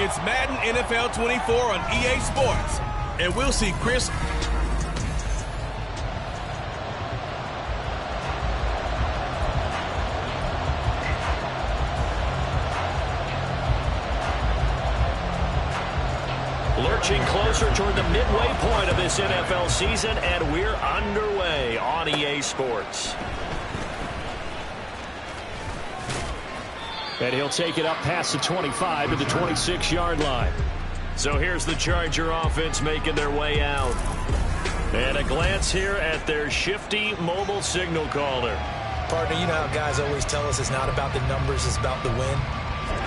It's Madden NFL 24 on EA Sports, and we'll see Chris. Lurching closer toward the midway point of this NFL season, and we're underway on EA Sports. And he'll take it up past the 25 to the 26-yard line. So here's the Charger offense making their way out. And a glance here at their shifty mobile signal caller. Partner, you know how guys always tell us it's not about the numbers, it's about the win.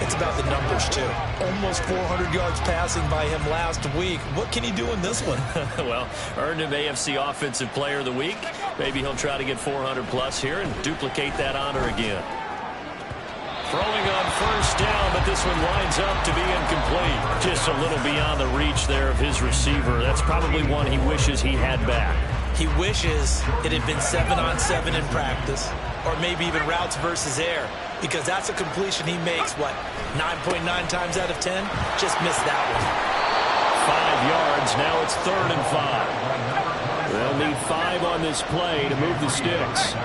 It's about the numbers, too. Almost 400 yards passing by him last week. What can he do in this one? Well, earned him AFC Offensive Player of the Week. Maybe he'll try to get 400-plus here and duplicate that honor again. Throwing on first down, but this one winds up to be incomplete. Just a little beyond the reach there of his receiver. That's probably one he wishes he had back. He wishes it had been 7-on-7 in practice, or maybe even routes versus air, because that's a completion he makes, what, 9.9 times out of 10? Just missed that one. 5 yards. Now it's 3rd and 5. They'll need 5 on this play to move the sticks.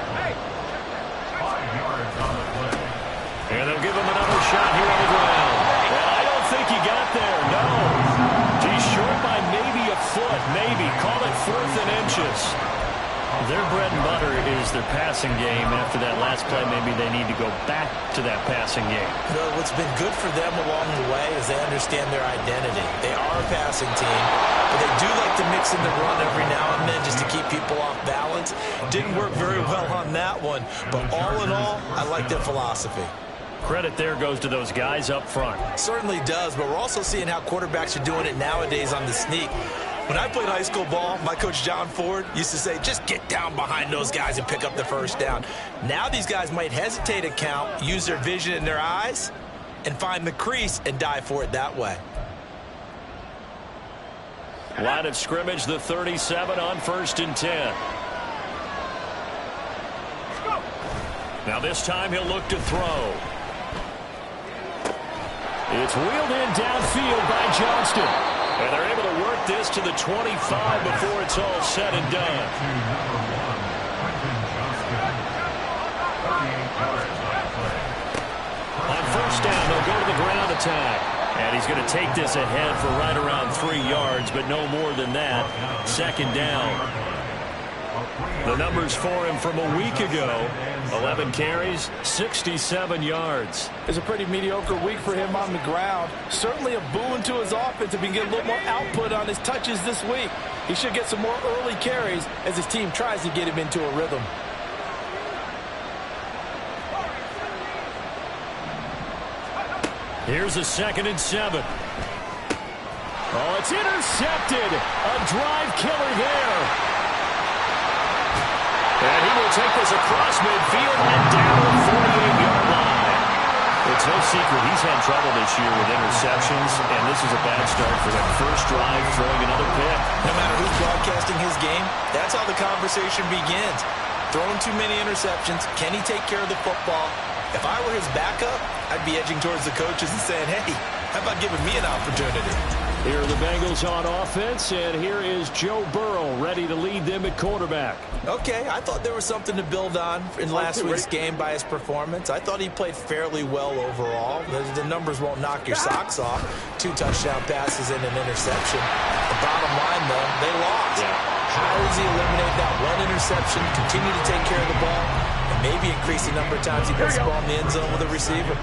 And they'll give him another shot here on the ground. And I don't think he got there, no. He's short by maybe a foot, maybe. Call it 4th and inches. Their bread and butter is their passing game. After that last play, maybe they need to go back to that passing game. Well, what's been good for them along the way is they understand their identity. They are a passing team, but they do like to mix in the run every now and then just to keep people off balance. Didn't work very well on that one, but all in all, I like their philosophy. Credit there goes to those guys up front. Certainly does, but we're also seeing how quarterbacks are doing it nowadays on the sneak. When I played high school ball, my coach John Ford used to say, just get down behind those guys and pick up the first down. Now these guys might hesitate to count, use their vision in their eyes, and find the crease and dive for it that way. Line of scrimmage, the 37 on 1st and 10. Now this time he'll look to throw. It's wheeled in downfield by Johnston. And they're able to work this to the 25 before it's all said and done. On first down, they'll go to the ground attack. And he's going to take this ahead for right around 3 yards, but no more than that. 2nd down. The numbers for him from a week ago: 11 carries, 67 yards. It's a pretty mediocre week for him on the ground. Certainly a boon to his offense if he can get a little more output on his touches this week. He should get some more early carries as his team tries to get him into a rhythm. Here's a 2nd and 7. Oh, it's intercepted. A drive killer there. And he will take this across midfield and down the 48-yard line. It's no secret he's had trouble this year with interceptions, and this is a bad start for them. First drive, throwing another pick. No matter who's broadcasting his game, that's how the conversation begins. Throwing too many interceptions. Can he take care of the football? If I were his backup, I'd be edging towards the coaches and saying, hey, how about giving me an opportunity? Here are the Bengals on offense, and here is Joe Burrow ready to lead them at quarterback. Okay, I thought there was something to build on in last week's game by his performance. I thought he played fairly well overall. The numbers won't knock your socks off. 2 touchdown passes and an interception. The bottom line, though, they lost. How does he eliminate that one interception, continue to take care of the ball, and maybe increase the number of times he puts the ball in the end zone with a receiver?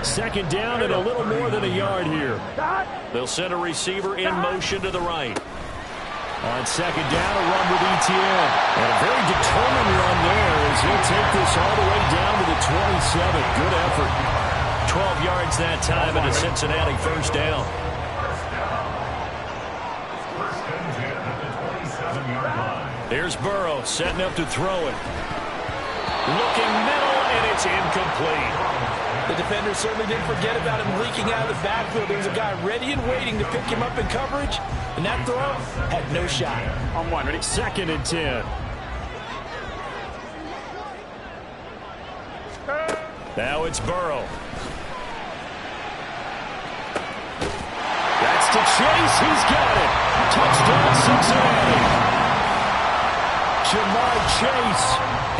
2nd down and a little more than a yard here. They'll send a receiver in motion to the right. On 2nd down, a run with ETN. And a very determined run there as he'll take this all the way down to the 27. Good effort. 12 yards that time and a Cincinnati first down. Here's Burrow setting up to throw it. Looking middle, and it's incomplete. The defender certainly didn't forget about him leaking out of the backfield. There was a guy ready and waiting to pick him up in coverage, and that throw had no shot. On 1, ready? 2nd and 10. Now it's Burrow. Wants to chase. He's got it. Touchdown, Cincinnati. Jamar Chase,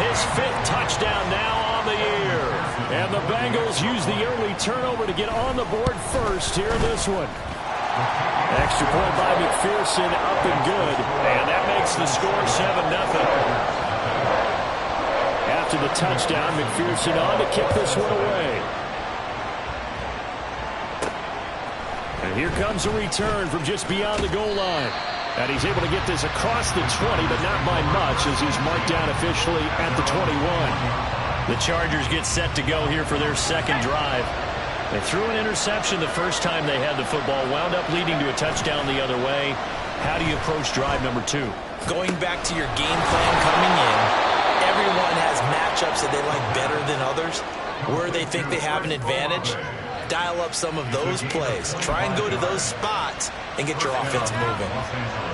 his 5th touchdown now on the year. And the Bengals use the early turnover to get on the board first here in this one. Extra point by McPherson, up and good. And that makes the score 7-0. After the touchdown, McPherson on to kick this one away. And here comes a return from just beyond the goal line. And he's able to get this across the 20, but not by much, as he's marked down officially at the 21. The Chargers get set to go here for their second drive. They threw an interception the first time they had the football, wound up leading to a touchdown the other way. How do you approach drive number 2? Going back to your game plan coming in, everyone has matchups that they like better than others, where they think they have an advantage. Dial up some of those plays. Try and go to those spots and get your offense moving.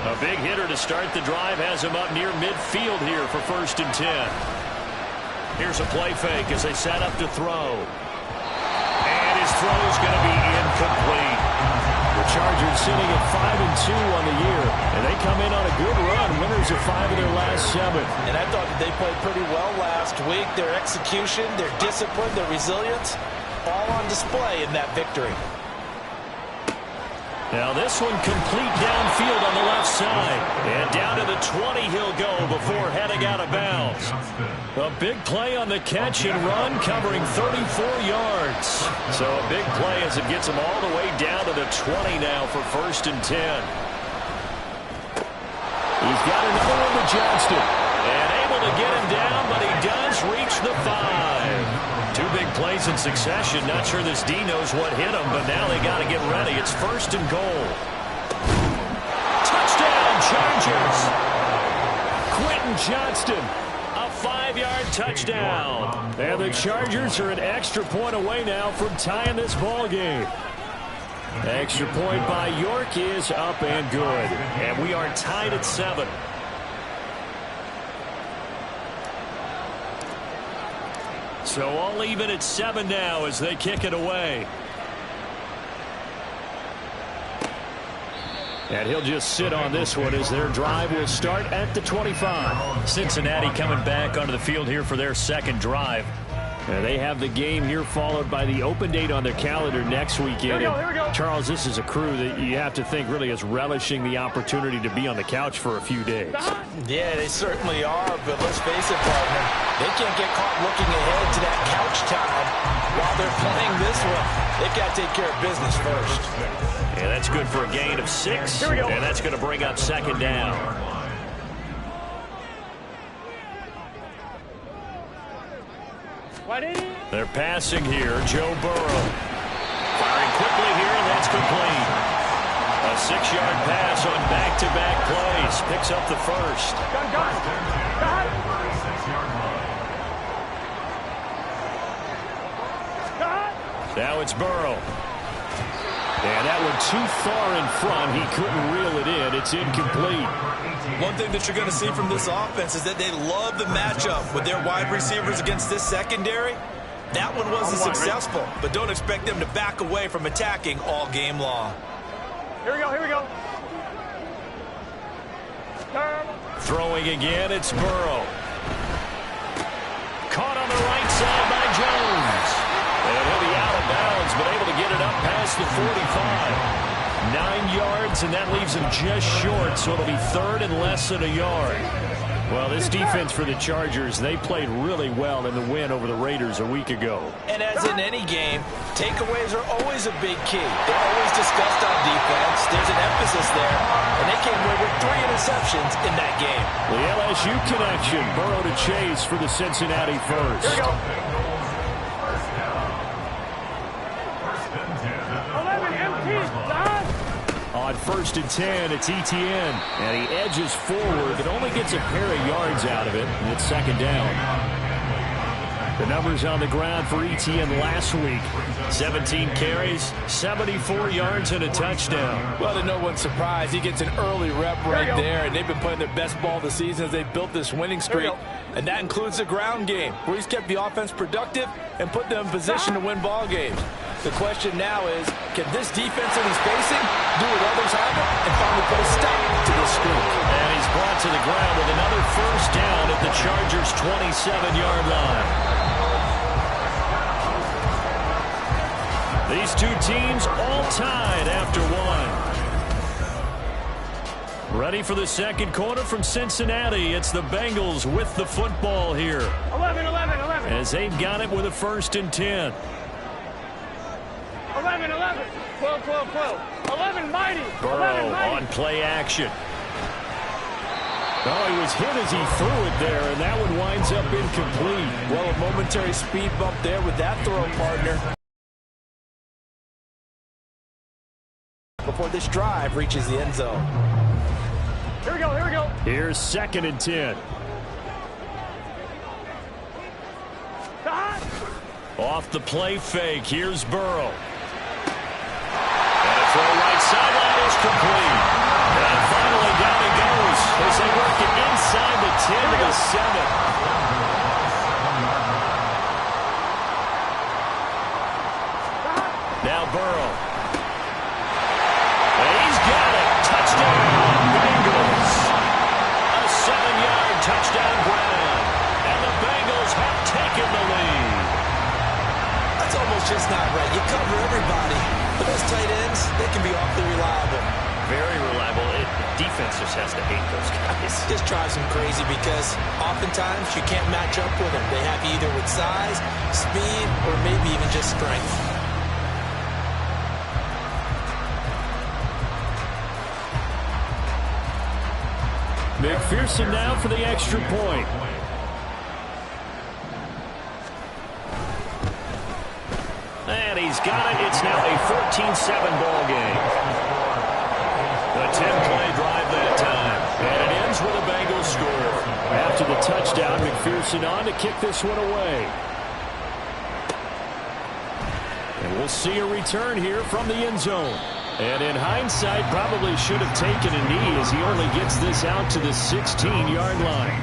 A big hitter to start the drive has him up near midfield here for 1st and 10. Here's a play fake as they set up to throw. And his throw is going to be incomplete. The Chargers sitting at 5-2 on the year, and they come in on a good run, winners of 5 of their last 7. And I thought that they played pretty well last week. Their execution, their discipline, their resilience, all on display in that victory. Now this one complete downfield on the left side. And down to the 20 he'll go before heading out of bounds. A big play on the catch and run, covering 34 yards. So a big play as it gets him all the way down to the 20 now for 1st and 10. He's got another one with Johnston. And able to get him down, but he does reach the 5. 2 big plays in succession. Not sure this D knows what hit him, but now they got to get ready. It's 1st and goal. Touchdown, Chargers. Quentin Johnston, a 5-yard touchdown. And the Chargers are an extra point away now from tying this ball game. Extra point by York is up and good. And we are tied at 7. So all even at 7 now as they kick it away. And he'll just sit on this one as their drive will start at the 25. Cincinnati coming back onto the field here for their second drive. And they have the game here followed by the open date on their calendar next weekend. Here we go. Charles, this is a crew that you have to think really is relishing the opportunity to be on the couch for a few days. Yeah, they certainly are, but let's face it, partner. They can't get caught looking ahead to that couch time while they're playing this one. They've got to take care of business first. Yeah, that's good for a gain of 6. Here we go. And that's going to bring up 2nd down. They're passing here. Joe Burrow. Firing quickly here, and that's complete. A 6-yard pass on back-to-back plays. Picks up the 1st. Now it's Burrow. And that one too far in front. He couldn't reel it in. It's incomplete. One thing that you're going to see from this offense is that they love the matchup with their wide receivers against this secondary. That one wasn't successful, but don't expect them to back away from attacking all game long. Here we go. Throwing again, it's Burrow. Caught on the right side by Jones. And he'll be out of bounds, but able to get it up past the 45. 9 yards, and that leaves him just short, so it'll be 3rd and less than a yard. Well, this defense for the Chargers, they played really well in the win over the Raiders a week ago. And as in any game, takeaways are always a big key. They're always discussed on defense. There's an emphasis there, and they came away with 3 interceptions in that game. The LSU connection, Burrow to Chase for the Cincinnati first. Here we go. 11 empty. On 1st and 10, it's Etienne. And he edges forward, but only gets a pair of yards out of it. And it's 2nd down. The numbers on the ground for Etienne last week. 17 carries, 74 yards, and a touchdown. Well, to no one's surprise, he gets an early rep right there, and they've been playing their best ball this season as they built this winning streak. And that includes the ground game, where he's kept the offense productive and put them in position to win ball games. The question now is, can this defense that he's facing do what others haven't and finally put a stop to this streak? And he's brought to the ground with another first down at the Chargers' 27-yard line. These two teams all tied after one. Ready for the second quarter from Cincinnati. It's the Bengals with the football here. 11. As they've got it with a 1st and 10. 11. 12. 11 mighty. Burrow on play action. Oh, he was hit as he threw it there, and that one winds up incomplete. Well, a momentary speed bump there with that throw, partner. Before this drive reaches the end zone. Here we go. Here's 2nd and 10. Off the play fake, here's Burrow. And a throw right sideline is complete. And finally down he goes as they work it inside the 10 to the 7. Now Burrow. And he's got it. Touchdown, Bengals. A 7-yard touchdown grab. And the Bengals have taken the lead. That's almost just not right. You cover everybody. But those tight ends, they can be awfully reliable. Very reliable. Defense just has to hate those guys. Just drives them crazy because oftentimes you can't match up with them. They have you either with size, speed, or maybe even just strength. McPherson now for the extra point. And he's got it. It's now a 14-7 ball game. A 10-play drive that time. And it ends with a Bengals score. After the touchdown, McPherson on to kick this one away. And we'll see a return here from the end zone. And in hindsight, probably should have taken a knee as he only gets this out to the 16-yard line.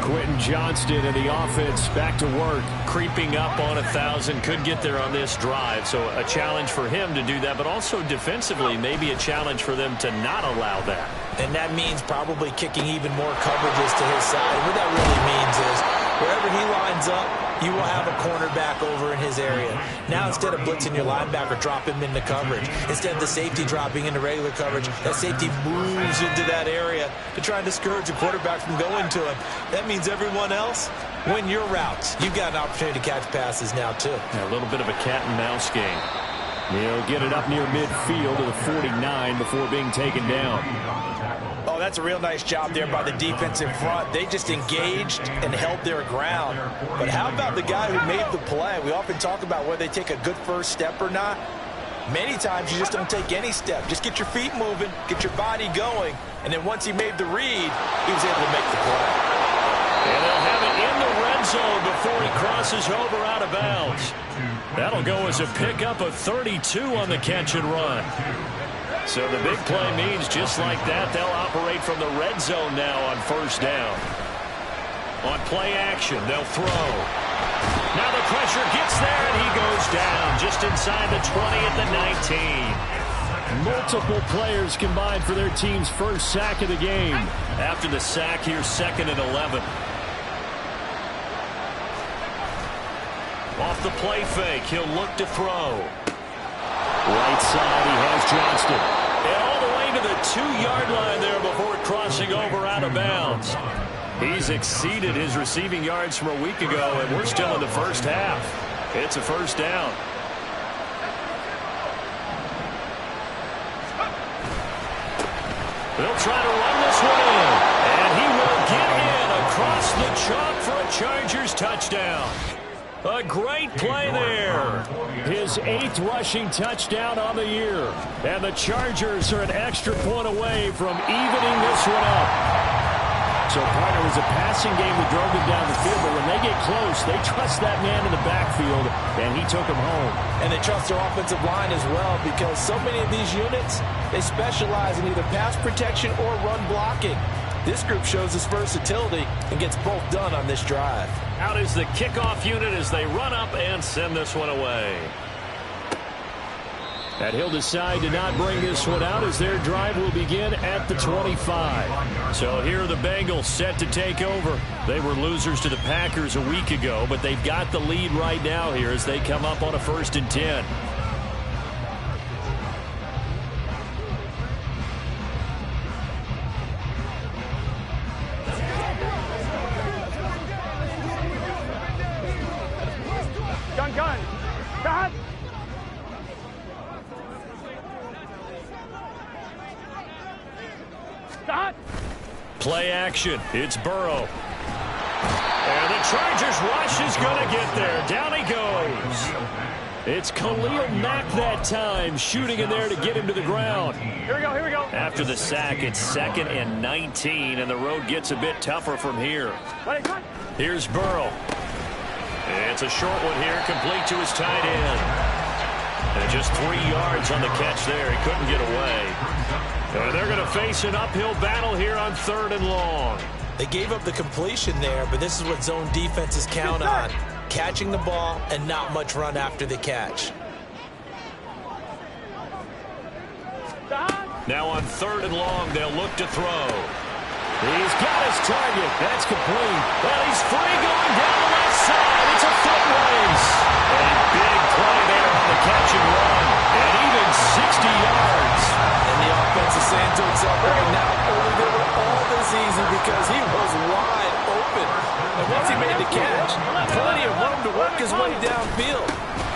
Quentin Johnston and the offense back to work. Creeping up on 1,000. Could get there on this drive. So a challenge for him to do that, but also defensively maybe a challenge for them to not allow that. And that means probably kicking even more coverages to his side. What that really means is wherever he lines up, you will have a cornerback over in his area. Now instead of blitzing your linebacker, drop him into coverage. Instead of the safety dropping into regular coverage, that safety moves into that area to try and discourage the quarterback from going to him. That means everyone else, win your routes. You've got an opportunity to catch passes now too. Yeah, a little bit of a cat and mouse game. He'll get it up near midfield to the 49 before being taken down. Oh, that's a real nice job there by the defense in front. They just engaged and held their ground. But how about the guy who made the play? We often talk about whether they take a good first step or not. Many times you just don't take any step. Just get your feet moving, get your body going, and then once he made the read, he was able to make the play. And they'll have it in the red zone before he crosses over out of bounds. That'll go as a pickup of 32 on the catch and run. So the big play means just like that, they'll operate from the red zone now on first down. On play action, they'll throw. Now the pressure gets there, and he goes down just inside the 20 at the 19. Multiple players combined for their team's first sack of the game. After the sack, here's 2nd and 11. Off the play fake, he'll look to throw. Right side, he has Johnston. And all the way to the 2-yard line there before crossing over out of bounds. He's exceeded his receiving yards from a week ago, and we're still in the first half. It's a first down. They'll try to run this one in. And he will get in across the chalk for a Chargers touchdown. A great play there. His 8th rushing touchdown on the year. And the Chargers are an extra point away from evening this one up. So, partner, it was a passing game that drove them down the field, but when they get close, they trust that man in the backfield, and he took them home. And they trust their offensive line as well, because so many of these units, they specialize in either pass protection or run blocking. This group shows its versatility and gets both done on this drive. Out is the kickoff unit as they run up and send this one away. And he'll decide to not bring this one out as their drive will begin at the 25. So here are the Bengals set to take over. They were losers to the Packers a week ago, but they've got the lead right now here as they come up on a 1st and 10. Gun. Cut. Stop. Play action. It's Burrow. And the Chargers rush is going to get there. Down he goes. It's Khalil Mack that time, shooting in there to get him to the ground. Here we go. After the sack, it's 2nd and 19, and the road gets a bit tougher from here. Here's Burrow. It's a short one here, complete to his tight end. And just 3 yards on the catch there. He couldn't get away. And they're going to face an uphill battle here on 3rd and long. They gave up the completion there, but this is what zone defenses count on. Catching the ball and not much run after the catch. Now on 3rd and long, they'll look to throw. He's got his target. That's complete. Well, he's free going down the left side. It's a foot race. And a big play there on the catch and run. And even 60 yards. And the offense is saying to itself right now, only they were all this easy because he was wide open. And once he made the catch, plenty of room to work his way downfield.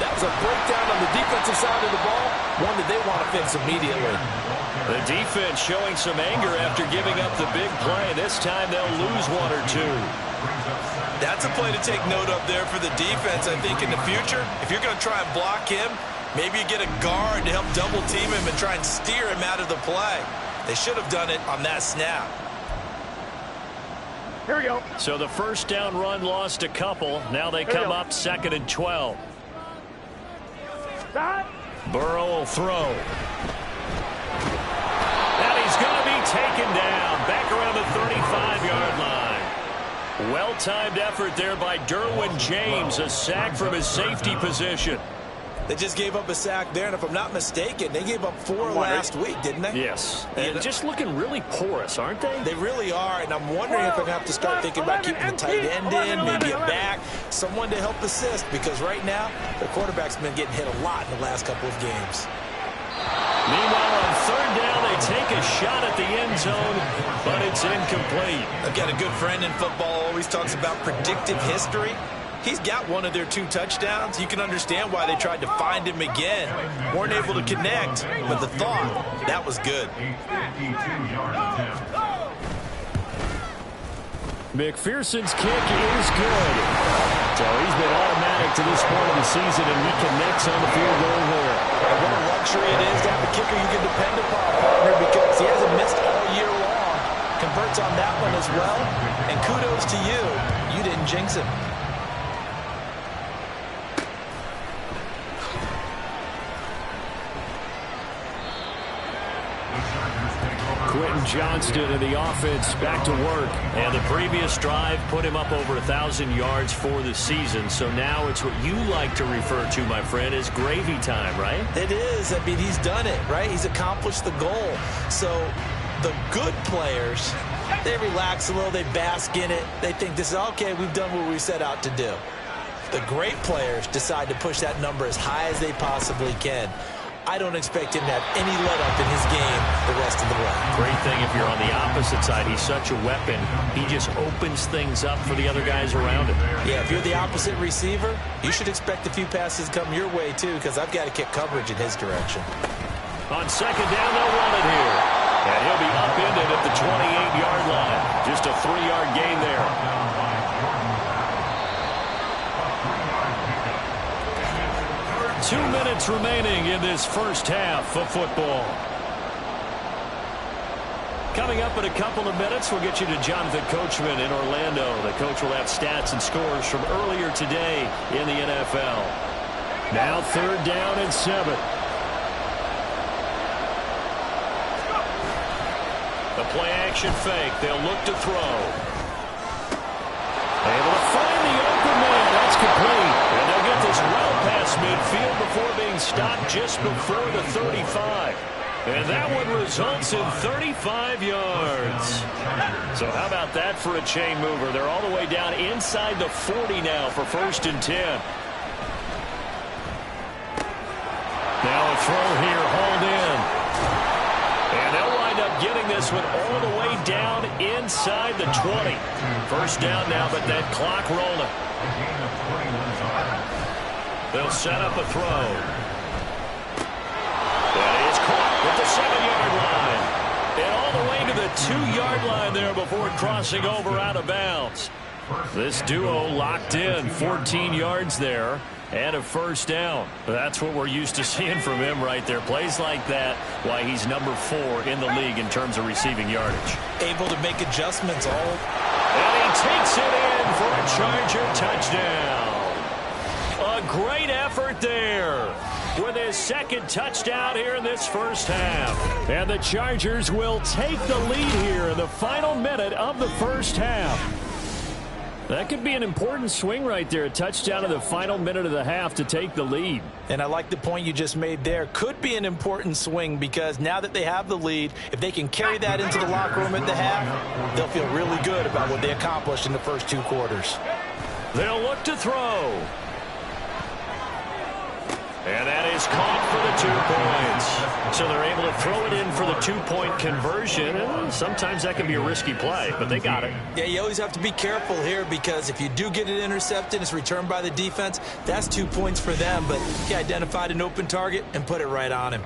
That was a breakdown on the defensive side of the ball, one that they want to fix immediately. The defense showing some anger after giving up the big play. This time they'll lose 1 or 2. That's a play to take note of there for the defense. I think in the future, if you're going to try and block him, maybe you get a guard to help double team him and try and steer him out of the play. They should have done it on that snap. Here we go. So the 1st down run lost a couple. Now they come up 2nd and 12. Stop. Burrow will throw. And he's going to be taken down back around the 35-yard line. Well-timed effort there by Derwin James, a sack from his safety position. They just gave up a sack there, and if I'm not mistaken, they gave up 4 last week, didn't they? Yes. And just looking really porous, aren't they? They really are, and I'm wondering if I'm going to have to start thinking about keeping the tight end in, maybe a back, someone to help assist, because right now, the quarterback's been getting hit a lot in the last couple of games. Meanwhile, on 3rd down, they take a shot at the end zone, but it's incomplete. I've got a good friend in football, always talks about predictive history. He's got one of their 2 touchdowns. You can understand why they tried to find him again. Weren't able to connect, but the thought, that was good. McPherson's kick is good. So he's been automatic to this point of the season, and he connects on the field goal there. And what a luxury it is to have a kicker you can depend upon, partner, because he hasn't missed all year long. Converts on that one as well, and kudos to you. You didn't jinx him. Quentin Johnston and the offense back to work. And the previous drive put him up over 1,000 yards for the season. So now it's what you like to refer to, my friend, as gravy time, right? It is. I mean, he's done it, right? He's accomplished the goal. So the good players, they relax a little. They bask in it. They think this is, okay, we've done what we set out to do. The great players decide to push that number as high as they possibly can. I don't expect him to have any let-up in his game the rest of the way. Great thing if you're on the opposite side. He's such a weapon. He just opens things up for the other guys around him. Yeah, if you're the opposite receiver, you should expect a few passes come your way, too, because I've got to kick coverage in his direction. On 2nd down, they'll run it here. And he'll be upended at the 28-yard line. Just a 3-yard gain there. Two minutes remaining in this first half of football. Coming up in a couple of minutes, we'll get you to Jonathan Coachman in Orlando. The coach will have stats and scores from earlier today in the NFL. Now 3rd down and 7. The play-action fake. They'll look to throw. Able to find the open man. That's complete. And they'll get this well past midfield before being stopped just before the 35. And that one results in 35 yards. So how about that for a chain mover? They're all the way down inside the 40 now for 1st and 10. Now a throw here, hauled in. And they'll wind up getting this one all the way down inside the 20. 1st down now, but that clock rolling. They'll set up a throw. That is caught at the 7-yard line. And all the way to the 2-yard line there before crossing over out of bounds. This duo locked in, 14 yards there. And a 1st down. That's what we're used to seeing from him right there. Plays like that, why he's number 4 in the league in terms of receiving yardage. Able to make adjustments. And he takes it in for a Charger touchdown. A great effort there with his 2nd touchdown here in this 1st half. And the Chargers will take the lead here in the final minute of the 1st half. That could be an important swing right there. A touchdown in the final minute of the half to take the lead. And I like the point you just made there. Could be an important swing because now that they have the lead, if they can carry that into the locker room at the half, they'll feel really good about what they accomplished in the first 2 quarters. They'll look to throw. And that is caught for the 2 points. So they're able to throw it in for the 2-point conversion. And sometimes that can be a risky play, but they got it. Yeah, you always have to be careful here because if you do get it intercepted, it's returned by the defense. That's 2 points for them, but he identified an open target and put it right on him.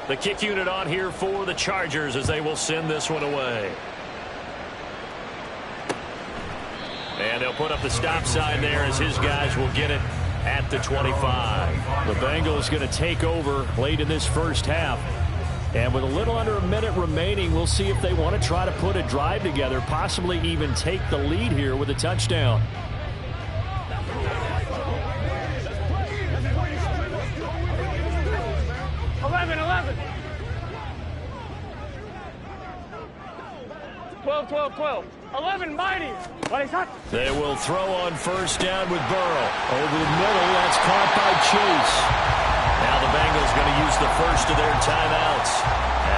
The kick unit on here for the Chargers as they will send this one away. And they'll put up the stop sign there as his guys will get it at the 25. The Bengals going to take over late in this 1st half. And with a little under a minute remaining, we'll see if they want to try to put a drive together, possibly even take the lead here with a touchdown. Twelve. 11 mighty. They will throw on 1st down with Burrow. Over the middle, that's caught by Chase. Now the Bengals going to use the 1st of their timeouts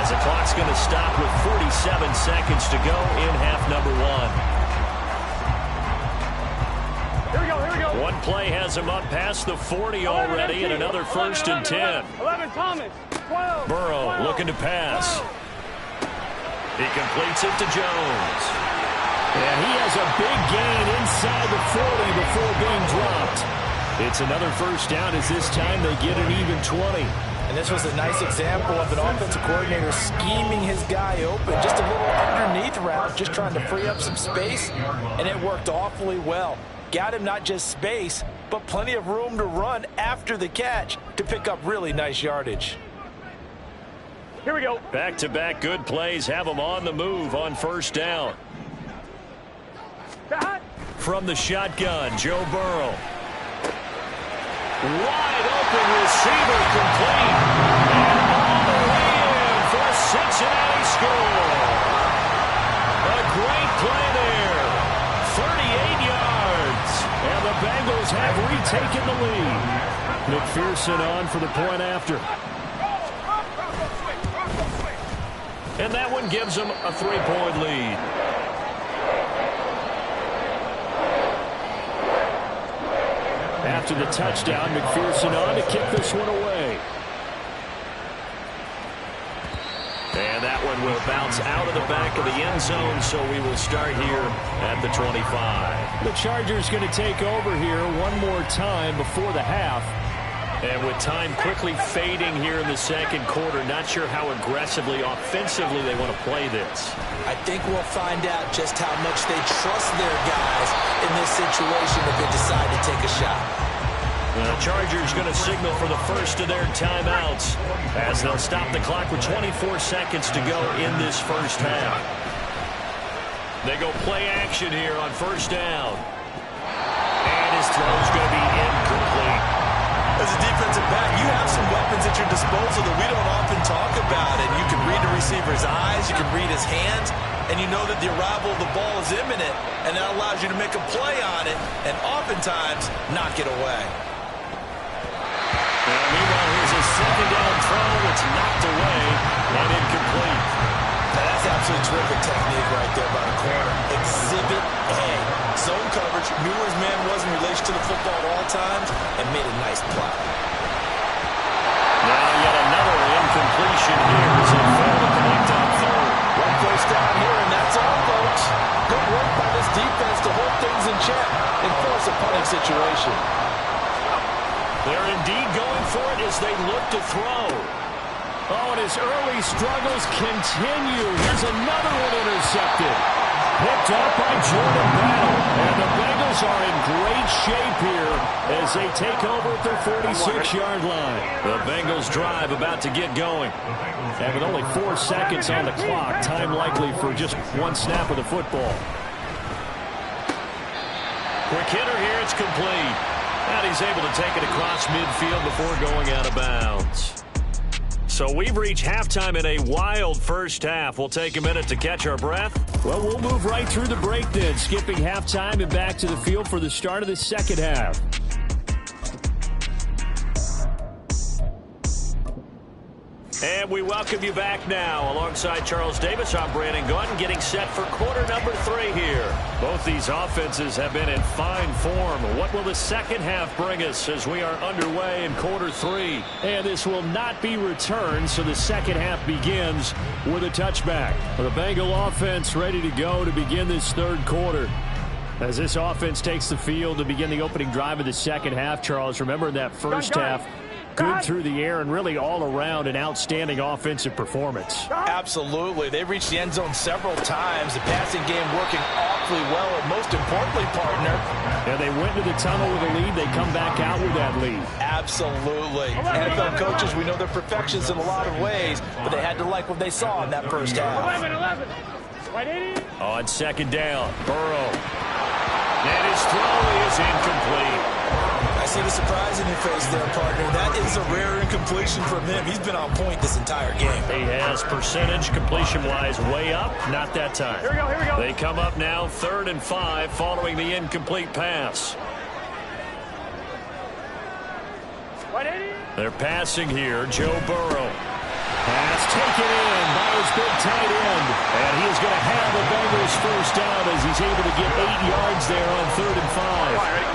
as the clock's going to stop with 47 seconds to go in half number 1. Here we go. One play has him up past the 40 already, and another 1st and 10. 11 Thomas. 12. Burrow looking to pass. He completes it to Jones. And he has a big gain inside the 40 before being dropped. It's another 1st down as this time they get an even 20. And this was a nice example of an offensive coordinator scheming his guy open. Just a little underneath route, just trying to free up some space, and it worked awfully well. Got him not just space, but plenty of room to run after the catch to pick up really nice yardage. Here we go. Back-to-back good plays have them on the move on 1st down. From the shotgun, Joe Burrow. Wide open receiver complete. And all the way in for a Cincinnati score. A great play there. 38 yards. And the Bengals have retaken the lead. McPherson on for the point after. And that one gives them a 3-point lead. After the touchdown, McPherson on to kick this one away. And that one will bounce out of the back of the end zone, so we will start here at the 25. The Chargers going to take over here one more time before the half. And with time quickly fading here in the 2nd quarter, not sure how aggressively, offensively they want to play this. I think we'll find out just how much they trust their guys in this situation if they decide to take a shot. The Chargers going to signal for the first of their timeouts as they'll stop the clock with 24 seconds to go in this first half. They go play action here on first down. And his throw's going to be incomplete. As a defensive back, you have some weapons at your disposal that we don't often talk about. And you can read the receiver's eyes, you can read his hands, and you know that the arrival of the ball is imminent, and that allows you to make a play on it and oftentimes knock it away. Meanwhile, here's a second down throw. It's knocked away and incomplete. Now, that's absolutely terrific technique right there by the corner. Exhibit A. Zone coverage, knew where his man was in relation to the football at all times, and made a nice play. Now yet another incompletion here as they fail to connect on third. One first down here, and that's all, folks. Good work by this defense to hold things in check and force a punting situation. They're indeed going for it as they look to throw. Oh, and his early struggles continue. Here's another one intercepted. Picked up by Jordan Battle. And the Bengals are in great shape here as they take over at their 46-yard line. The Bengals drive about to get going. And with only 4 seconds on the clock, time likely for just one snap of the football. Quick hitter here, it's complete. And he's able to take it across midfield before going out of bounds. So we've reached halftime in a wild first half. We'll take a minute to catch our breath. Well, we'll move right through the break then, skipping halftime and back to the field for the start of the second half. And we welcome you back now. Alongside Charles Davis, I'm Brandon Gaudin, getting set for quarter number 3 here. Both these offenses have been in fine form. What will the second half bring us as we are underway in quarter 3? And this will not be returned, so the second half begins with a touchback. The Bengal offense ready to go to begin this third quarter. As this offense takes the field to begin the opening drive of the second half, Charles, remember in that first half, good through the air and really all around an outstanding offensive performance. Absolutely. They reached the end zone several times. The passing game working awfully well, and most importantly, partner. And they went to the tunnel with a lead. They come back out with that lead. Absolutely. NFL coaches, we know they're perfectionists in a lot of ways, but they had to like what they saw in that first half. 11. Right 80. On second down, Burrow. And his throw is incomplete. I see the surprise in your face there, partner. That is a rare incompletion from him. He's been on point this entire game. He has percentage completion-wise way up. Not that time. Here we go. They come up now 3rd and 5 following the incomplete pass. Right 80. They're passing here. Joe Burrow. Pass taken in by his big tight end. And he is going to have the Bengals first down as he's able to get 8 yards there on 3rd and 5. All right, ready?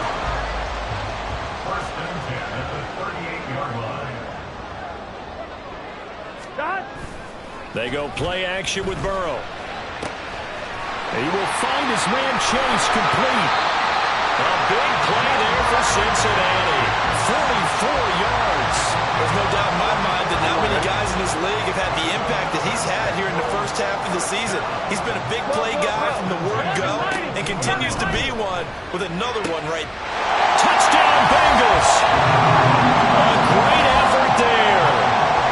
They go play action with Burrow. He will find his man Chase complete. A big play there for Cincinnati. 44 yards. There's no doubt in my mind that not many guys in this league have had the impact that he's had here in the first half of the season. He's been a big play guy from the word go and continues to be one with another one right. Touchdown Bengals. A great effort there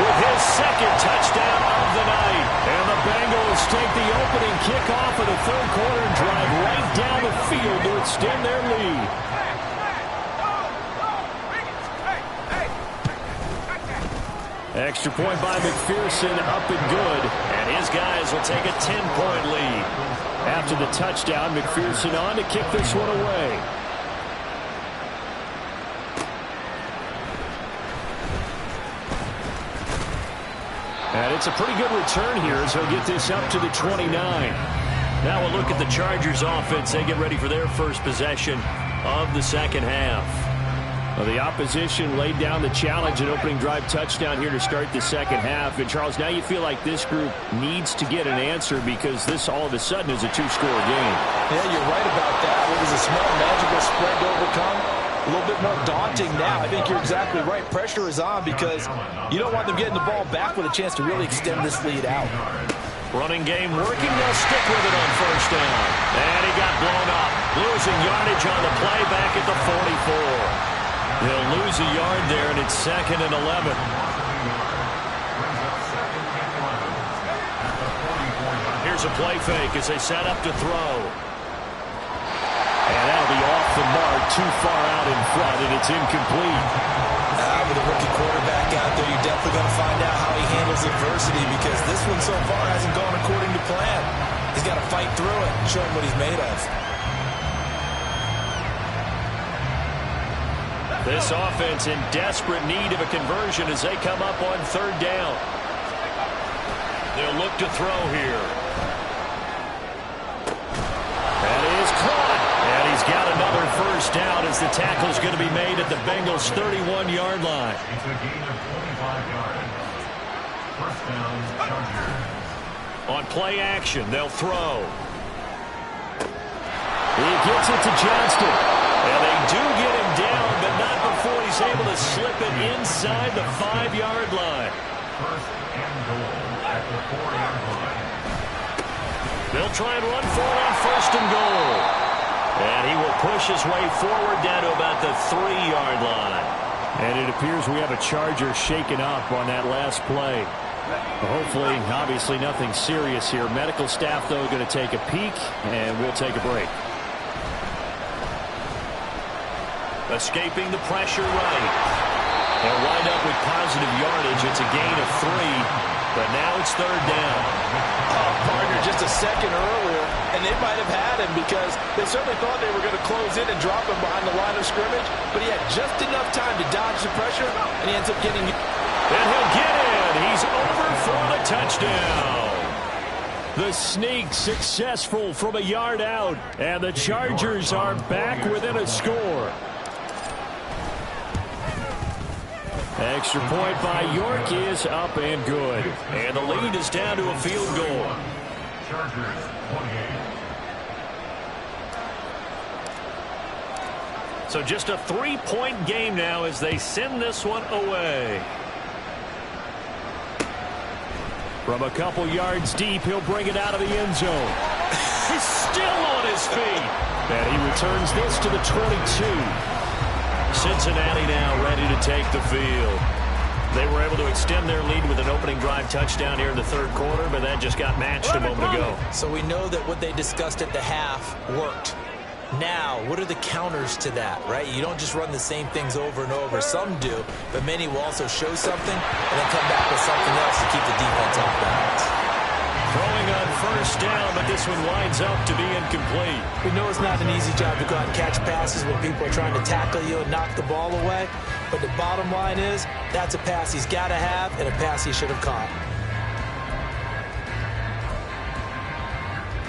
with his second touchdown of the night. And the Bengals take the opening kickoff of the third quarter and drive right down the field to extend their lead. Extra point by McPherson, up and good. And his guys will take a 10-point lead. After the touchdown, McPherson on to kick this one away. And it's a pretty good return here as he'll get this up to the 29. Now we'll look at the Chargers offense. They get ready for their first possession of the second half. Well, the opposition laid down the challenge and opening drive touchdown here to start the second half. And, Charles, now you feel like this group needs to get an answer because this all of a sudden is a 2-score game. Yeah, you're right about that. It was a small, magical spread to overcome. A little bit more daunting now. I think you're exactly right. Pressure is on because you don't want them getting the ball back with a chance to really extend this lead out. Running game working. They'll stick with it on first down. And he got blown up. Losing yardage on the play back at the 44. They'll lose a yard there, and it's 2nd and 11. Here's a play fake as they set up to throw. And that'll be off the mark, too far out in front, and it's incomplete. With a rookie quarterback out there, you're definitely going to find out how he handles adversity, because this one so far hasn't gone according to plan. He's got to fight through it and show him what he's made of. This offense in desperate need of a conversion as they come up on 3rd down. They'll look to throw here. That is caught. And he's got another 1st down as the tackle's going to be made at the Bengals' 31-yard line. It's a gain of 25 yards. 1st down, Chargers. On play action, they'll throw. He gets it to Johnston. And they do get him down, but not before he's able to slip it inside the 5-yard line. 1st and goal at the 4-yard line. They'll try and run for it on 1st and goal. And he will push his way forward down to about the 3-yard line. And it appears we have a Charger shaken up on that last play. Hopefully, obviously nothing serious here. Medical staff, though, going to take a peek, and we'll take a break. Escaping the pressure right. They'll wind up with positive yardage. It's a gain of 3, but now it's 3rd down. Partner just a second earlier, and they might have had him because they certainly thought they were going to close in and drop him behind the line of scrimmage, but he had just enough time to dodge the pressure, and he ends up getting... And he'll get in. He's over for the touchdown. The sneak successful from a yard out, and the Chargers are back within a score. Extra point by York is up and good. And the lead is down to a field goal. Chargers, 28. So just a 3-point game now as they send this one away. From a couple yards deep, he'll bring it out of the end zone. He's still on his feet. And he returns this to the 22. Cincinnati now ready to take the field. They were able to extend their lead with an opening drive touchdown here in the 3rd quarter, but that just got matched a moment ago. So we know that what they discussed at the half worked. Now, what are the counters to that, right? You don't just run the same things over and over. Some do, but many will also show something and then come back with something else to keep the defense off balance. Throwing on 1st down, but this one winds up to be incomplete. We know it's not an easy job to go out and catch passes when people are trying to tackle you and knock the ball away, but the bottom line is that's a pass he's got to have and a pass he should have caught.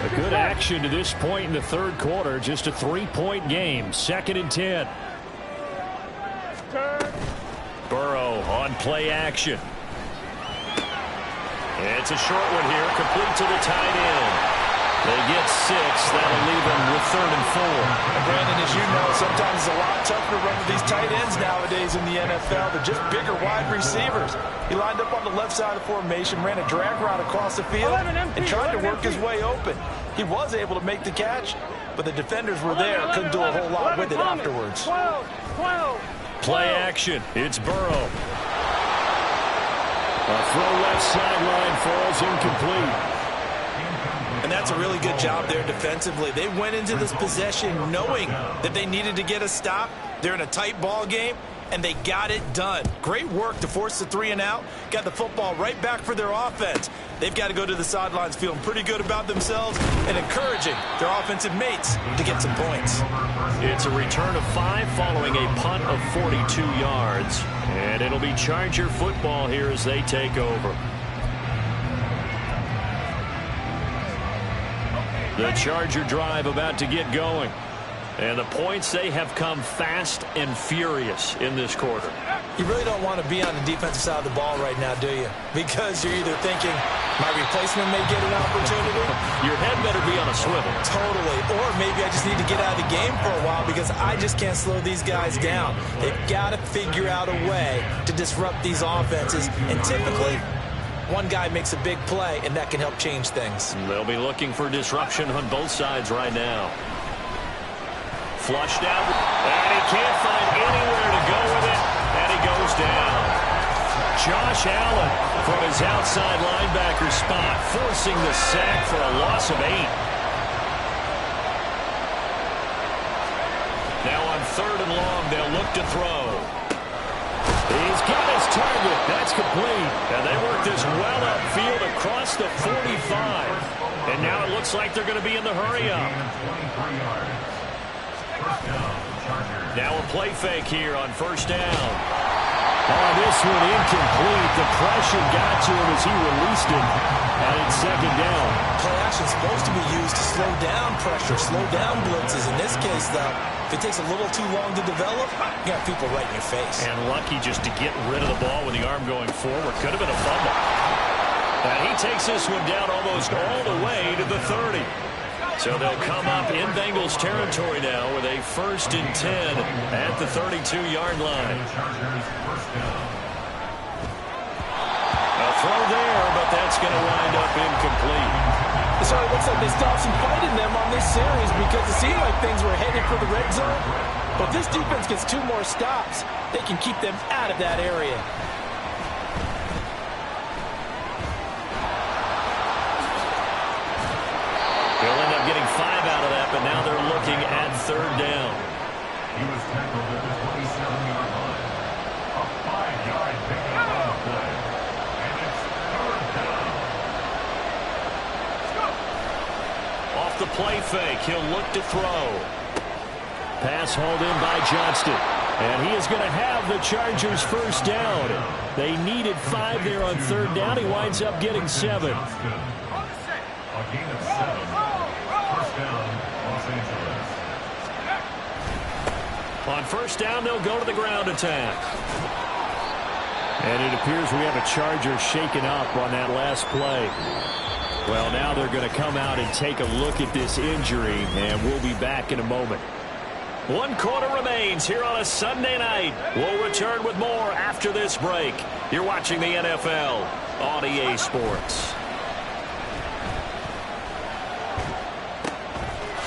A good action to this point in the 3rd quarter. Just a 3-point game. 2nd and 10. Burrow on play action. It's a short one here, complete to the tight end. They get 6. That'll leave them with 3rd and 4. And Brandon, as you know, sometimes it's a lot tougher to run with these tight ends nowadays in the NFL. They're just bigger wide receivers. He lined up on the left side of the formation, ran a drag route across the field, and tried to work his way open. He was able to make the catch, but the defenders were there. Couldn't do a whole lot with it afterwards. 12. Play action. It's Burrow. A throw left sideline falls incomplete. And that's a really good job there defensively. They went into this possession knowing that they needed to get a stop. They're in a tight ball game, and they got it done. Great work to force the 3 and out. Got the football right back for their offense. They've got to go to the sidelines feeling pretty good about themselves and encouraging their offensive mates to get some points. It's a return of 5 following a punt of 42 yards. And it'll be Charger football here as they take over. The Charger drive about to get going. And the points, they have come fast and furious in this quarter. You really don't want to be on the defensive side of the ball right now, do you? Because you're either thinking, my replacement may get an opportunity. Your head better be on a swivel. Totally. Or maybe I just need to get out of the game for a while because I just can't slow these guys down. They've got to figure out a way to disrupt these offenses. And typically, one guy makes a big play, and that can help change things. They'll be looking for disruption on both sides right now. Flushed out, and he can't find anywhere to go first down. Josh Allen from his outside linebacker spot, forcing the sack for a loss of 8. Now on 3rd and long, they'll look to throw. He's got his target. That's complete. And they work this well upfield across the 45. And now it looks like they're going to be in the hurry-up. Now a play fake here on 1st down. Oh, this one incomplete. The pressure got to him as he released it. And it's 2nd down. Play action is supposed to be used to slow down pressure, slow down blitzes. In this case, though, if it takes a little too long to develop, you got people right in your face. And lucky just to get rid of the ball with the arm going forward. Could have been a fumble. And he takes this one down almost all the way to the 30. So they'll come up in Bengals territory now with a 1st and 10 at the 32-yard line. A throw there, but that's going to wind up incomplete. So it looks like they stopped some fight in them on this series because it seemed like things were headed for the red zone. But this defense gets 2 more stops. They can keep them out of that area. They'll end up getting 5 out of that, but now they're looking at 3rd down. He was tackled at the 27-yard line. A 5-yard pickup on the play. And it's 3rd down. Off the play fake, he'll look to throw. Pass hauled in by Johnston. And he is going to have the Chargers' 1st down. They needed 5 there on 3rd down. He winds up getting 7. A gain of 7. 1st down, Los Angeles. On 1st down, they'll go to the ground attack. And it appears we have a Charger shaken up on that last play. Well, now they're going to come out and take a look at this injury, and we'll be back in a moment. 1 quarter remains here on a Sunday night. We'll return with more after this break. You're watching the NFL on EA Sports.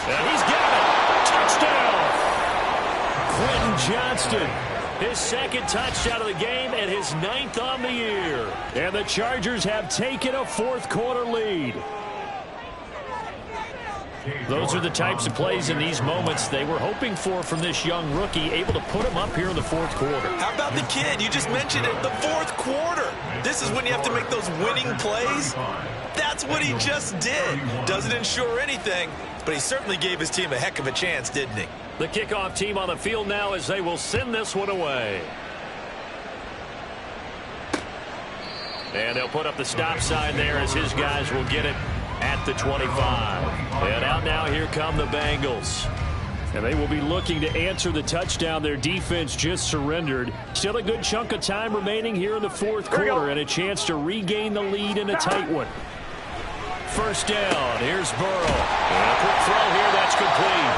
And he's got it. Touchdown. Quentin Johnston. His 2nd touchdown of the game and his 9th on the year. And the Chargers have taken a 4th quarter lead. Those are the types of plays in these moments they were hoping for from this young rookie, able to put him up here in the 4th quarter. How about the kid? You just mentioned it, the 4th quarter. This is when you have to make those winning plays. That's what he just did. Doesn't ensure anything, but he certainly gave his team a heck of a chance, didn't he? The kickoff team on the field now as they will send this one away. And they'll put up the stop sign there as his guys will get it at the 25. And out now, here come the Bengals. And they will be looking to answer the touchdown their defense just surrendered. Still a good chunk of time remaining here in the 4th quarter and a chance to regain the lead in a tight one. 1st down. Here's Burrow. And a quick throw here. That's complete.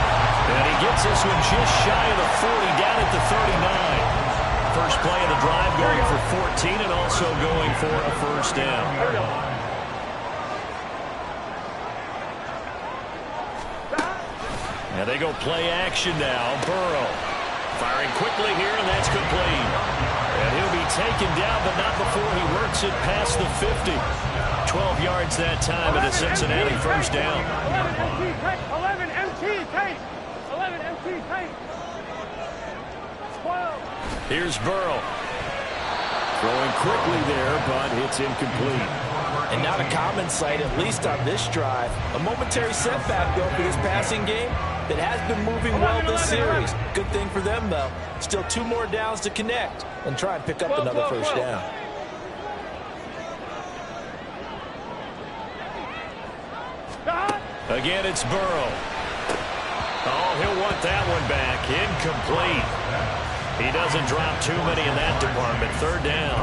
And he gets this one just shy of the 40, down at the 39. First play of the drive going for 14 and also going for a 1st down. And they go play action now. Burrow firing quickly here, and that's complete. And he'll be taken down, but not before he works it past the 50. 12 yards that time and a Cincinnati 1st down. 11 MT tank. 11 MT tank. 12. Here's Burrow. Throwing quickly there, but it's incomplete. And not a common sight, at least on this drive. A momentary setback, though, for this passing game that has been moving well this series. Good thing for them, though. Still 2 more downs to connect and try and pick up another 1st down. Again, it's Burrow. Oh, he'll want that one back. Incomplete. He doesn't drop too many in that department. 3rd down.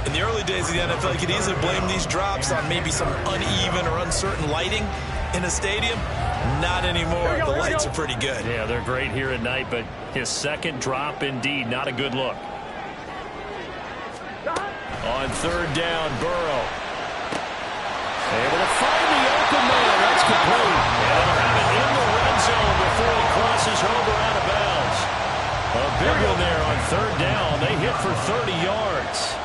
In the early days of the NFL, you could easily blame these drops on maybe some uneven or uncertain lighting in a stadium. Not anymore. The lights are pretty good. Yeah, they're great here at night, but his 2nd drop, indeed, not a good look. On 3rd down, Burrow. Able to find the open man. That's complete. And they'll have it in the red zone before he crosses over out of bounds. A big one there on third down, they hit for 30 yards.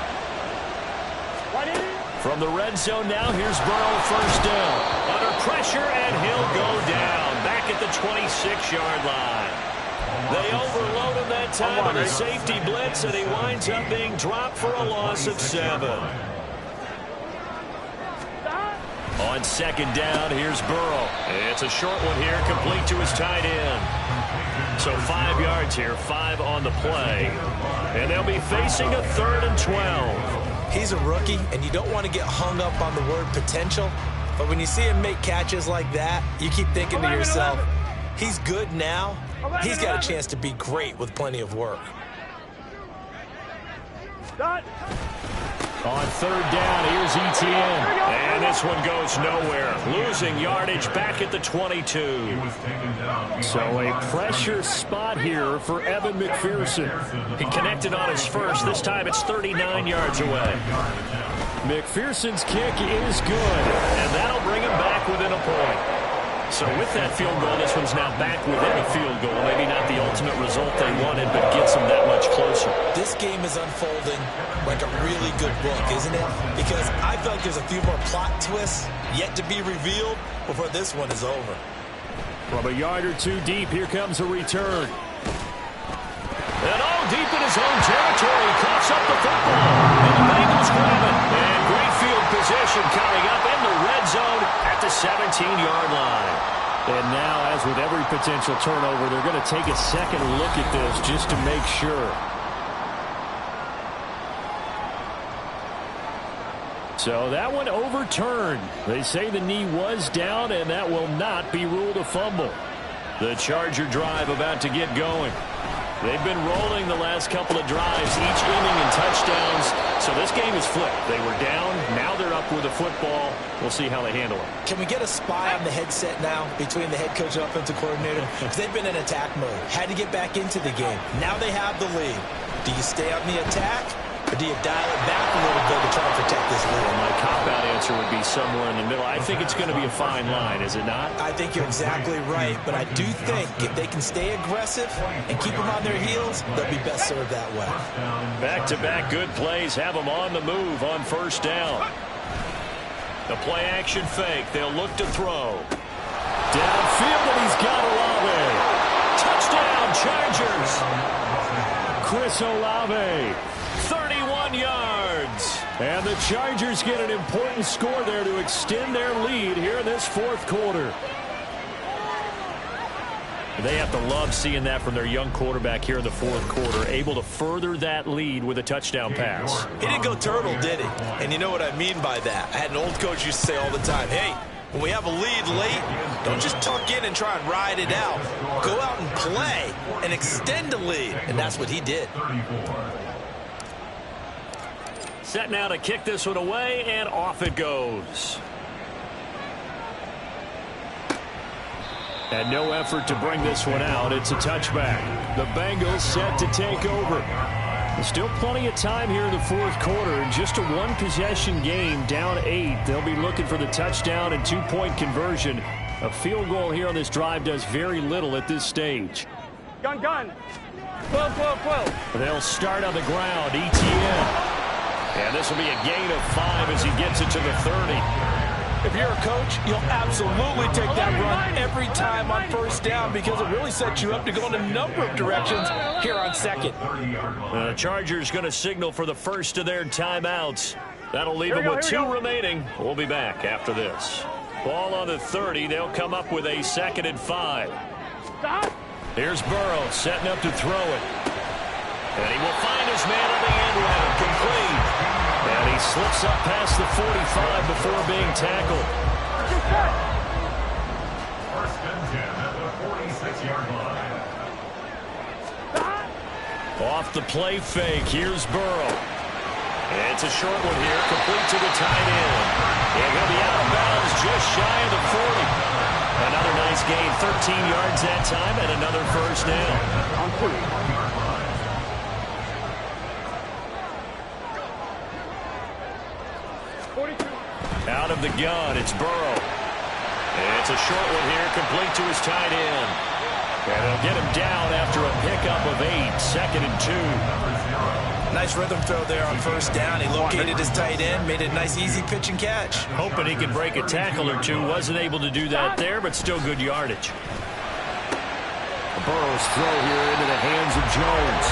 From the red zone now, here's Burrow, first down. Under pressure, and he'll go down. Back at the 26-yard line. They overload him that time on a safety blitz, and he winds up being dropped for a loss of 7. On second down, here's Burrow. It's a short one here, complete to his tight end. So 5 yards here, 5 on the play. And they'll be facing a 3rd and 12. He's a rookie, and you don't want to get hung up on the word potential. But when you see him make catches like that, you keep thinking to yourself, he's good now. He's got a chance to be great with plenty of work. On third down, here's Etienne. And this one goes nowhere. Losing yardage back at the 22. So a pressure spot here for Evan McPherson. He connected on his first. This time it's 39 yards away. McPherson's kick is good. And that'll bring him back within a point. So with that field goal, this one's now back within a field goal. Maybe not the ultimate result they wanted, but gets them that much closer. This game is unfolding like a really good book, isn't it? Because I feel like there's a few more plot twists yet to be revealed before this one is over. From a yard or two deep, here comes a return. And all deep in his own territory, he coughs up the football. And the Bengals grab it. And great field position coming up in the red zone at the 17-yard line. And now, as with every potential turnover, they're going to take a second look at this just to make sure. So that one overturned. They say the knee was down, and that will not be ruled a fumble. The Charger drive about to get going. They've been rolling the last couple of drives, each inning in touchdowns. So this game is flipped. They were down. Now they're up with the football. We'll see how they handle it. Can we get a spy on the headset now between the head coach and offensive coordinator? Because they've been in attack mode. Had to get back into the game. Now they have the lead. Do you stay on the attack? Or do you dial it back a little bit to try to protect this lead? Well, my cop-out answer would be somewhere in the middle. I think it's going to be a fine line, is it not? I think you're exactly right, but I do think if they can stay aggressive and keep them on their heels, they'll be best served that way. Back-to-back good plays have them on the move on first down. The play-action fake. They'll look to throw. Downfield, and he's got Olave. Touchdown, Chargers. Chris Olave. 31 yards. And the Chargers get an important score there to extend their lead here in this fourth quarter. They have to love seeing that from their young quarterback here in the fourth quarter, able to further that lead with a touchdown pass. He didn't go turtle, did he? And you know what I mean by that. I had an old coach used to say all the time, hey, when we have a lead late, don't just tuck in and try and ride it out. Go out and play and extend the lead. And that's what he did. Set now to kick this one away, and off it goes. And no effort to bring this one out. It's a touchback. The Bengals set to take over. There's still plenty of time here in the fourth quarter. Just a one-possession game, down 8. They'll be looking for the touchdown and two-point conversion. A field goal here on this drive does very little at this stage. Gun. 12. They'll start on the ground. Etienne. And this will be a gain of 5 as he gets it to the 30. If you're a coach, you'll absolutely take that run every time on first down because it really sets you up to go in a number of directions here on second. The Chargers going to signal for the first of their timeouts. That'll leave them with 2 remaining. We'll be back after this. Ball on the 30. They'll come up with a 2nd and 5. Here's Burrow setting up to throw it. And he will find his man on the end round, complete. And he slips up past the 45 before being tackled. First and 10 at the 46-yard line. Off the play fake, here's Burrow. It's a short one here, complete to the tight end. And he'll be out of bounds just shy of the 40. Another nice gain, 13 yards that time, and another first down. Out of the gun, it's Burrow. It's a short one here, complete to his tight end. And they'll get him down after a pickup of 8. 2nd and 2. Nice rhythm throw there on first down. He located his tight end, made a nice easy pitch and catch. Hoping he could break a tackle or two. Wasn't able to do that there, but still good yardage. Burrow's throw here into the hands of Jones.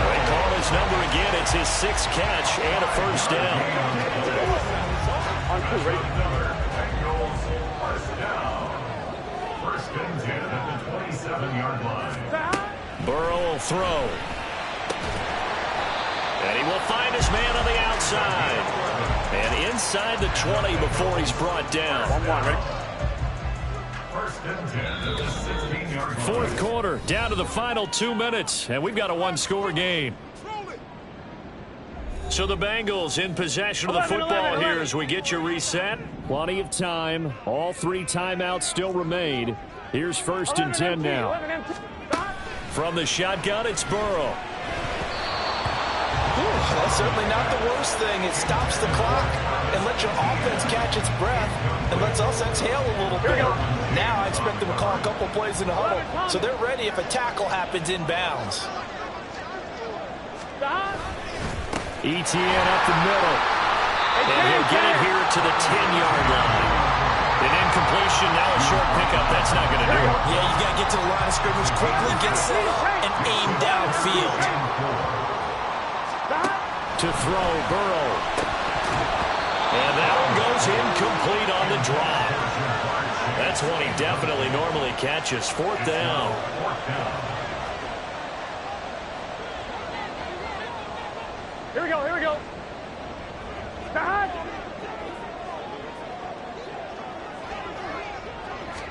They call his number again. It's his 6th catch and a first down. On 2, ready? Bengals, first down. First and 10 at the 27-yard line. Burrow will throw. And he will find his man on the outside. And inside the 20 before he's brought down. 1-1, ready? First and 10 at the 16-yard line. Fourth quarter, down to the final 2 minutes, and we've got a one-score game. So the Bengals in possession of the football here as we get you reset. Plenty of time. All 3 timeouts still remain. Here's 1st and 10 now. From the shotgun, it's Burrow. That's certainly not the worst thing. It stops the clock and lets your offense catch its breath and lets us exhale a little bit. Now I expect them to call a couple plays in the huddle so they're ready if a tackle happens inbounds. ETN up the middle. And he'll get it here to the 10-yard line. An incompletion, now a short pickup. That's not going to do it. Yeah, you got to get to the line of scrimmage quickly, get set up, and aim downfield. To throw, Burrow. And that one goes incomplete on the drop. That's one he definitely normally catches. 4th down. Here we go, here we go. Stop.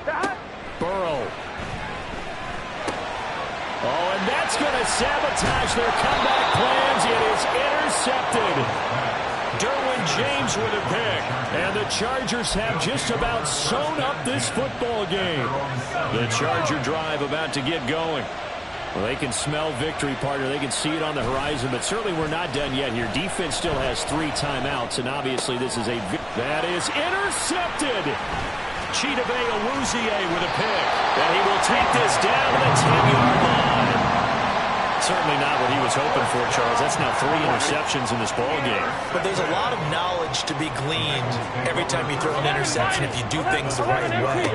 Stop. Burrow. Oh, and that's going to sabotage their comeback plans. It is intercepted. Derwin James with a pick. And the Chargers have just about sewn up this football game. The Charger drive about to get going. Well, they can smell victory, partner. They can see it on the horizon, but certainly we're not done yet here. Defense still has 3 timeouts, and obviously this is that is intercepted. Chidobe Awuzie with a pick. And he will take this down to the 10-yard line. Certainly not what he was hoping for, Charles. That's now 3 interceptions in this ball game. But there's a lot of knowledge to be gleaned every time you throw an interception if you do things the right way.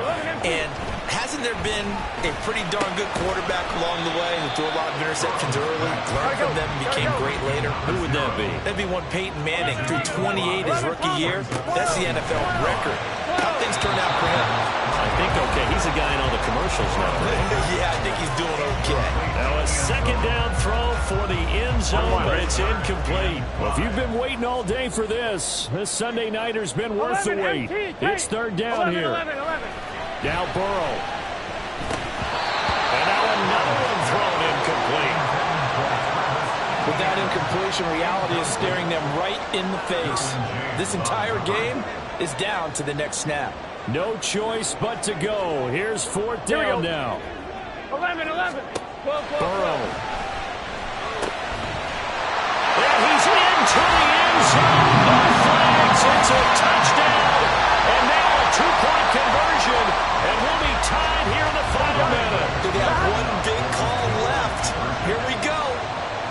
And hasn't there been a pretty darn good quarterback along the way who threw a lot of interceptions early, learned from them, and became great later? Who would that be? That'd be one Peyton Manning. Threw 28 his rookie year. That's the NFL record. How things turned out for him? I think okay. He's a guy in all the commercials now. Yeah, I think he's doing okay. Now a 2nd down throw for the end zone, but it's incomplete. Well, if you've been waiting all day for this Sunday nighter's been worth the wait. It's 3rd down here. 11. Now Burrow. And now another one thrown incomplete. With that incompletion, reality is staring them right in the face. This entire game is down to the next snap. No choice but to go. Here's 4th down now. 11. 12. Burrow. And he's into the end zone. No flags. It's a touchdown. And now a 2-point conversion. And we'll be tied here in the final minute. They have one big call left. Here we go.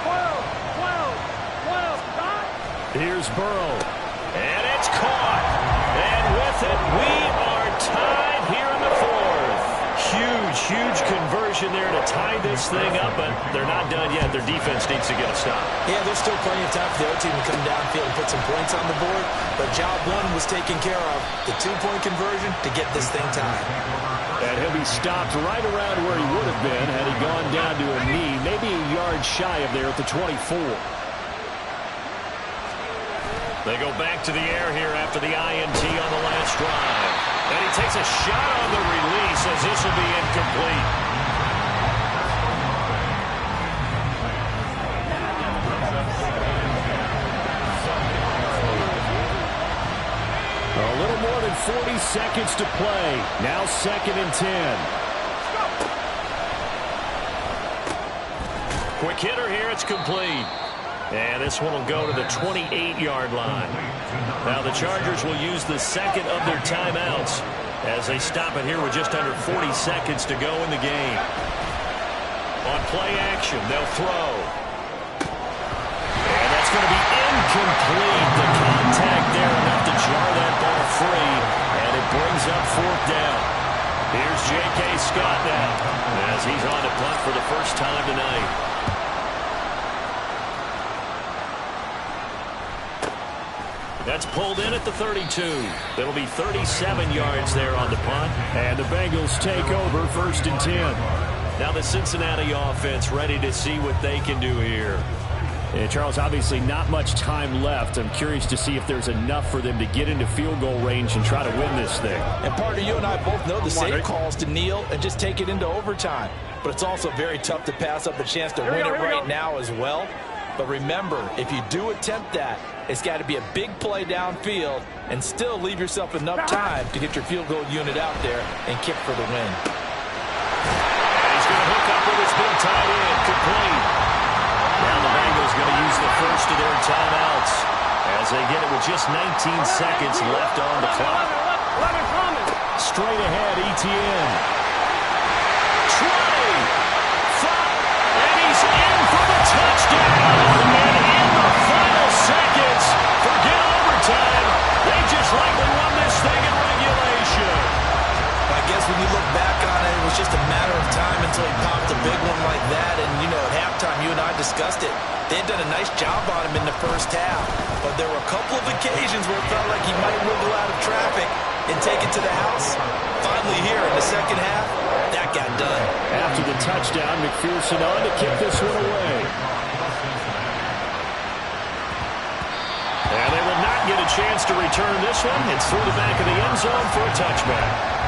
12. Stop. Here's Burrow. And it's caught. And with it, we are tied here in the 4th. Huge conversion there to tie this thing up, but they're not done yet. Their defense needs to get a stop. Yeah, there's still plenty of time for the other team to come downfield and put some points on the board, but job 1 was taken care of. The 2-point conversion to get this thing tied. And he'll be stopped right around where he would have been had he gone down to a knee, maybe a yard shy of there at the 24. They go back to the air here after the INT on the last drive. And he takes a shot on the release as this will be incomplete. A little more than 40 seconds to play. Now 2nd and 10. Quick hitter here. It's complete. And this one will go to the 28-yard line. Now the Chargers will use the 2nd of their timeouts as they stop it here with just under 40 seconds to go in the game. On play action, they'll throw. And that's going to be incomplete. The contact there enough to jar that ball free, and it brings up fourth down. Here's J.K. Scott now as he's on to punt for the first time tonight. That's pulled in at the 32. It'll be 37 yards there on the punt. And the Bengals take over 1st and 10. Now the Cincinnati offense ready to see what they can do here. And Charles, obviously not much time left. I'm curious to see if there's enough for them to get into field goal range and try to win this thing. And partner, you and I both know the safe calls to kneel and just take it into overtime. But it's also very tough to pass up a chance to win it right now as well. But remember, if you do attempt that, it's got to be a big play downfield and still leave yourself enough time to get your field goal unit out there and kick for the win. And he's going to hook up with his big tight end, complete. Now the Bengals going to use the first of their timeouts as they get it with just 19 seconds left on the clock. Straight ahead, ETN. Trey, and he's in for the touchdown. And in the final seconds, forget overtime. They just likely won this thing in regulation. I guess when you look back on it, it was just a matter of time until he popped a big one like that. And, you know, at halftime, you and I discussed it. They had done a nice job on him in the first half. But there were a couple of occasions where it felt like he might wiggle out of traffic and take it to the house. Finally here in the second half, that got done. After the touchdown, McPherson on to kick this one away. And they will not get a chance to return this one. It's through the back of the end zone for a touchback.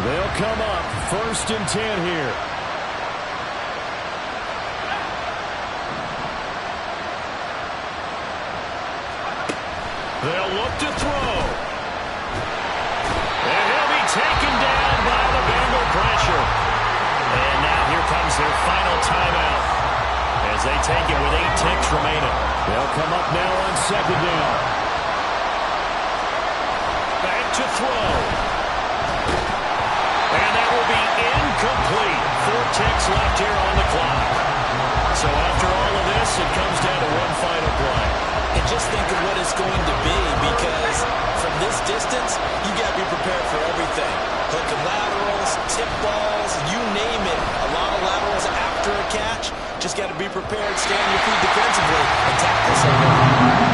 They'll come up 1st and 10 here. They'll look to throw. And he'll be taken down by the Bengal pressure. And now here comes their final timeout as they take it with 8 ticks remaining. They'll come up now on 2nd down. Back to throw. And that will be incomplete. 4 ticks left here on the clock. So after all of this, it comes down to one final play. And just think of what it's going to be, because from this distance, you got to be prepared for everything. Hook and laterals, tip balls, you name it. A lot of laterals after a catch. Just got to be prepared, stay on your feet defensively, and tackle someone.